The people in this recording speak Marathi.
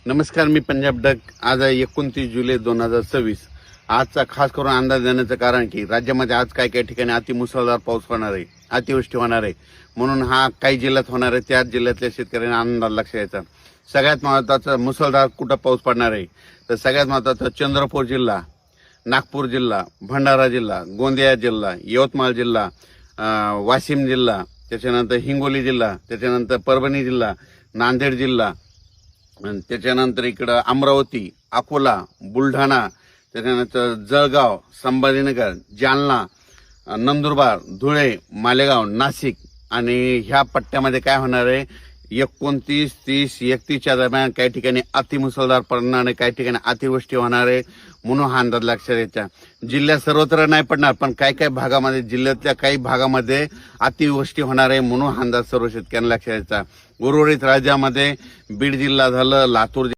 नमस्कार, मी पंजाब डक. आज आहे 29 जुलै 2026. आजचा खास करून अंदाज देण्याचं कारण की राज्यामध्ये आज काही काही ठिकाणी अतिमुसळधार पाऊस होणार आहे, अतिवृष्टी होणार आहे. म्हणून हा काही जिल्ह्यात होणार आहे, त्याच जिल्ह्यातल्या शेतकऱ्यांना अंदाज लक्षात यायचा. सगळ्यात महत्त्वाचा मुसळधार कुठं पाऊस पडणार आहे तर सगळ्यात महत्त्वाचं चंद्रपूर जिल्हा, नागपूर जिल्हा, भंडारा जिल्हा, गोंदिया जिल्हा, यवतमाळ जिल्हा, वाशिम जिल्हा, त्याच्यानंतर हिंगोली जिल्हा, त्याच्यानंतर परभणी जिल्हा, नांदेड जिल्हा, त्याच्यानंतर इकडं अमरावती, अकोला, बुलढाणा, त्याच्यानंतर जळगाव, संभाजीनगर, जालना, नंदुरबार, धुळे, मालेगाव, नाशिक आणि ह्या पट्ट्यामध्ये काय होणार आहे 29, 30, 31च्या दरम्यान काही ठिकाणी अतिमुसळधार पडणार आहे, काही ठिकाणी अतिवृष्टी होणार आहे. म्हणून हा अंदाज लक्षात यायचा. जिल्ह्यात सर्वत्र नाही पडणार, पण काही काही भागामध्ये, जिल्ह्यातल्या काही भागामध्ये अतिवृष्टी होणार आहे. म्हणून हा अंदाज सर्व शेतकऱ्यांना लक्षात यायचा. उर्वरित राज्यामध्ये बीड जिल्हा झालं, लातूर